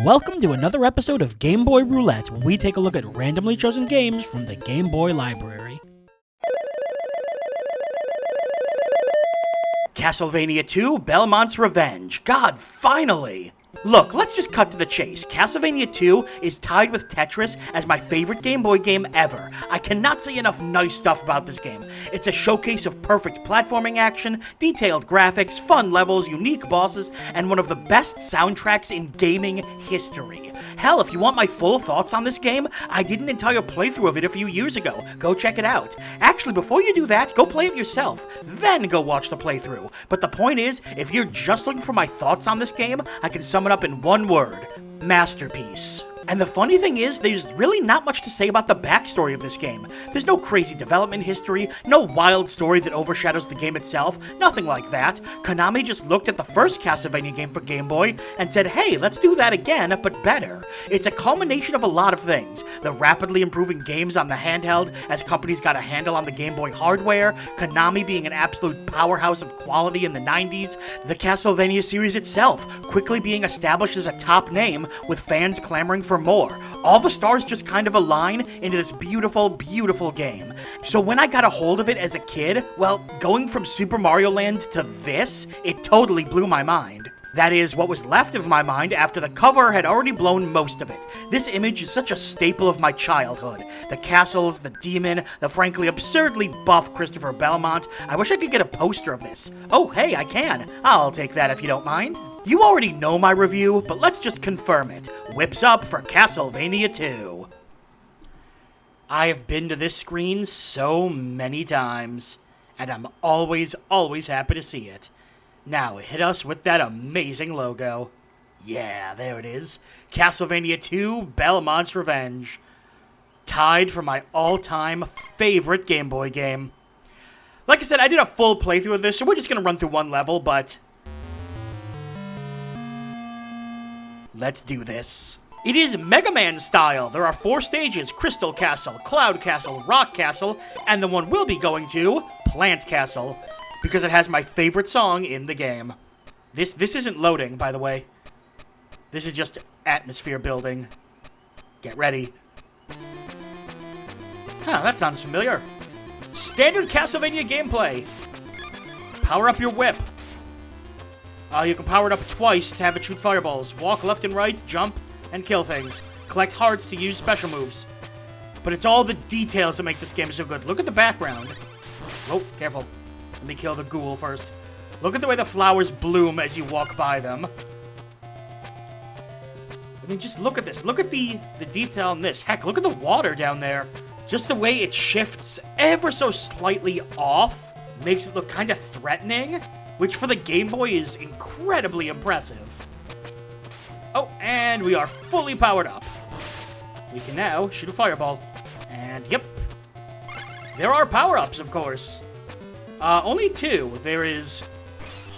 Welcome to another episode of Game Boy Roulette, where we take a look at randomly chosen games from the Game Boy library. Castlevania II, Belmont's Revenge. God, finally! Look, let's just cut to the chase. Castlevania II is tied with Tetris as my favorite Game Boy game ever. I cannot say enough nice stuff about this game. It's a showcase of perfect platforming action, detailed graphics, fun levels, unique bosses, and one of the best soundtracks in gaming history. Hell, if you want my full thoughts on this game, I did an entire playthrough of it a few years ago. Go check it out. Actually, before you do that, go play it yourself. Then go watch the playthrough. But the point is, if you're just looking for my thoughts on this game, I can sum it up in one word: masterpiece. And the funny thing is, there's really not much to say about the backstory of this game. There's no crazy development history, no wild story that overshadows the game itself, nothing like that. Konami just looked at the first Castlevania game for Game Boy and said, hey, let's do that again, but better. It's a culmination of a lot of things. The rapidly improving games on the handheld as companies got a handle on the Game Boy hardware, Konami being an absolute powerhouse of quality in the 90s, the Castlevania series itself quickly being established as a top name with fans clamoring for more. All the stars just kind of align into this beautiful, beautiful game. So when I got a hold of it as a kid, well, going from Super Mario Land to this, it totally blew my mind. That is, what was left of my mind after the cover had already blown most of it. This image is such a staple of my childhood. The castles, the demon, the frankly absurdly buff Christopher Belmont. I wish I could get a poster of this. Oh, hey, I can. I'll take that if you don't mind. You already know my review, but let's just confirm it. Whips up for Castlevania II. I have been to this screen so many times, and I'm always happy to see it. Now, hit us with that amazing logo. Yeah, there it is. Castlevania II, Belmont's Revenge. Tied for my all-time favorite Game Boy game. Like I said, I did a full playthrough of this, so we're just going to run through one level, but let's do this. It is Mega Man style. There are 4 stages: Crystal Castle, Cloud Castle, Rock Castle, and the one we'll be going to, Plant Castle, because it has my favorite song in the game. This isn't loading, by the way. This is just atmosphere building. Get ready. Huh, that sounds familiar. Standard Castlevania gameplay. Power up your whip. You can power it up twice to have it shoot fireballs. Walk left and right, jump, and kill things. Collect hearts to use special moves. But it's all the details that make this game so good. Look at the background. Oh, careful. Let me kill the ghoul first. Look at the way the flowers bloom as you walk by them. I mean, just look at this. Look at the detail in this. Heck, look at the water down there. Just the way it shifts ever so slightly off makes it look kind of threatening, which for the Game Boy is incredibly impressive. Oh, and we are fully powered up. We can now shoot a fireball. And yep, there are power-ups, of course. Only 2. There is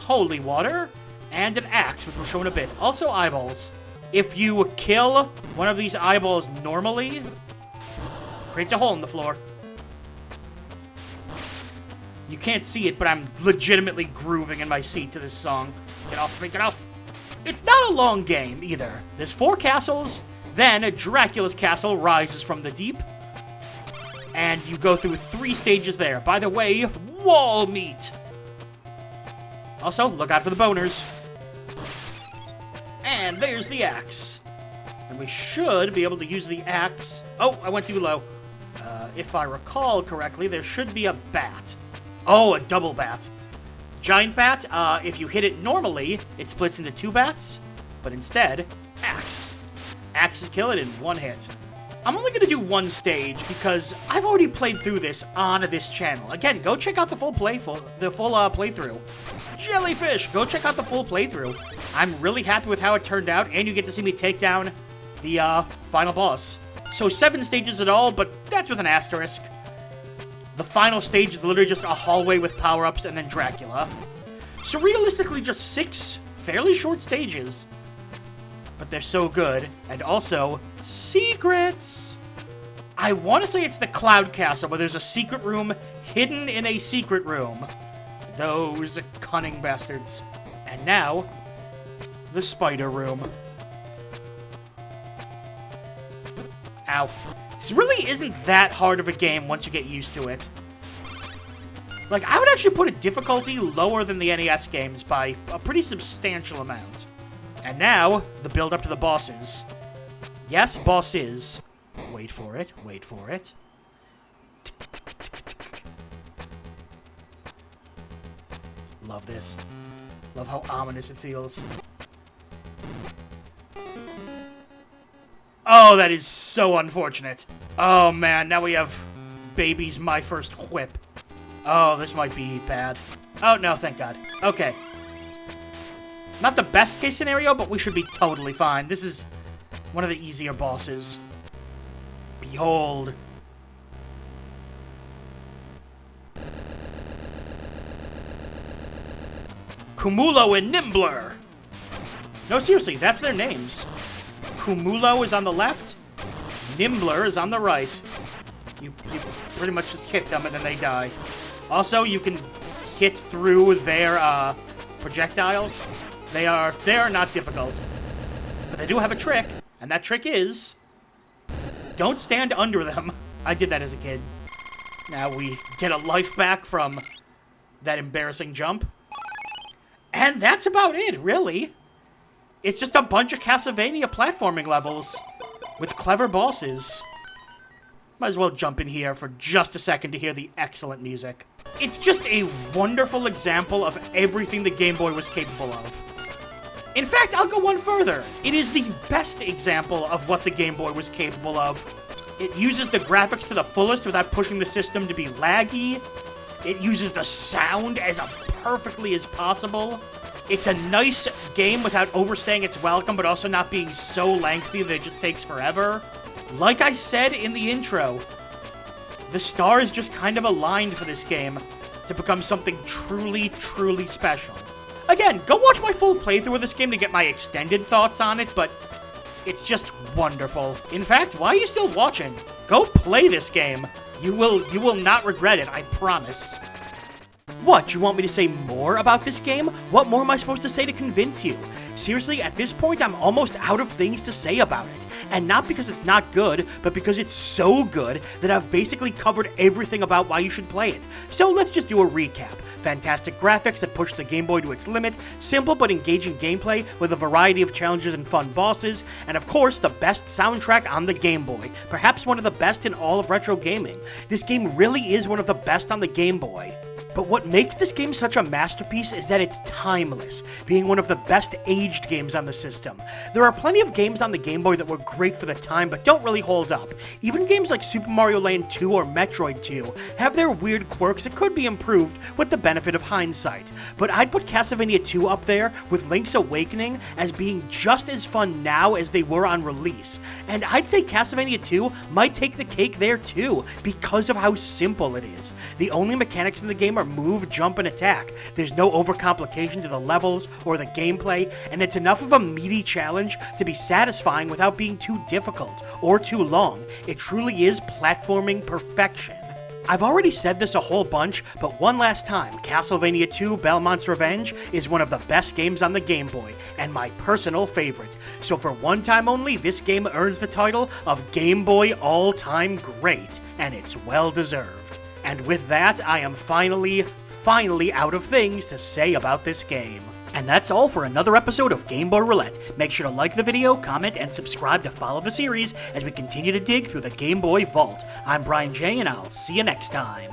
holy water and an axe, which we'll show in a bit. Also eyeballs. If you kill one of these eyeballs normally, creates a hole in the floor. You can't see it, but I'm legitimately grooving in my seat to this song. Get off me, get off. It's not a long game, either. There's 4 castles, then Dracula's castle rises from the deep, and you go through 3 stages there. By the way, wall meat. Also, look out for the boners. And there's the axe. And we should be able to use the axe. Oh, I went too low. If I recall correctly, there should be a bat. Oh, a double bat. Giant bat, if you hit it normally, it splits into 2 bats. But instead, axe. Axes kill it in 1 hit. I'm only going to do 1 stage because I've already played through this on this channel. Again, go check out the full playthrough. Jellyfish, go check out the full playthrough. I'm really happy with how it turned out, and you get to see me take down the final boss. So 7 stages at all, but that's with an asterisk. The final stage is literally just a hallway with power-ups and then Dracula. So realistically, just 6 fairly short stages. But they're so good. And also, secrets! I want to say it's the Cloud Castle, where there's a secret room hidden in a secret room. Those cunning bastards. And now, the Spider Room. Ow. This really isn't that hard of a game once you get used to it. Like, I would actually put a difficulty lower than the NES games by a pretty substantial amount. And now, the build up to the bosses. Yes, bosses. Wait for it, wait for it. Love this. Love how ominous it feels. Oh, that is so unfortunate. Oh man, now we have Baby's My First Whip. Oh, this might be bad. Oh no, thank God. Okay. Not the best case scenario, but we should be totally fine. This is one of the easier bosses. Behold. Cumulo and Nimbler. No, seriously, that's their names. Cumulo is on the left. Nimbler is on the right. You pretty much just hit them and then they die. Also, you can hit through their projectiles. They are not difficult. But they do have a trick, and that trick is don't stand under them. I did that as a kid. Now we get a life back from that embarrassing jump. And that's about it, really. It's just a bunch of Castlevania platforming levels with clever bosses. Might as well jump in here for just a second to hear the excellent music. It's just a wonderful example of everything the Game Boy was capable of. In fact, I'll go one further. It is the best example of what the Game Boy was capable of. It uses the graphics to the fullest without pushing the system to be laggy. It uses the sound as perfectly as possible. It's a nice game without overstaying its welcome, but also not being so lengthy that it just takes forever. Like I said in the intro, the stars just kind of aligned for this game to become something truly, truly special. Again, go watch my full playthrough of this game to get my extended thoughts on it, but it's just wonderful. In fact, why are you still watching? Go play this game. You will not regret it, I promise. What, you want me to say more about this game? What more am I supposed to say to convince you? Seriously, at this point, I'm almost out of things to say about it. And not because it's not good, but because it's so good that I've basically covered everything about why you should play it. So let's just do a recap. Fantastic graphics that push the Game Boy to its limit, simple but engaging gameplay with a variety of challenges and fun bosses, and of course, the best soundtrack on the Game Boy, perhaps one of the best in all of retro gaming. This game really is one of the best on the Game Boy. But what makes this game such a masterpiece is that it's timeless, being one of the best aged games on the system. There are plenty of games on the Game Boy that were great for the time but don't really hold up. Even games like Super Mario Land 2 or Metroid 2 have their weird quirks that could be improved with the benefit of hindsight. But I'd put Castlevania II up there with Link's Awakening as being just as fun now as they were on release. And I'd say Castlevania II might take the cake there too, because of how simple it is. The only mechanics in the game are move, jump, and attack. There's no overcomplication to the levels or the gameplay, and it's enough of a meaty challenge to be satisfying without being too difficult or too long. It truly is platforming perfection. I've already said this a whole bunch, but one last time, Castlevania II Belmont's Revenge is one of the best games on the Game Boy, and my personal favorite. So for one time only, this game earns the title of Game Boy All-Time Great, and it's well deserved. And with that, I am finally out of things to say about this game. And that's all for another episode of Game Boy Roulette. Make sure to like the video, comment, and subscribe to follow the series as we continue to dig through the Game Boy vault. I'm BrianJ, and I'll see you next time.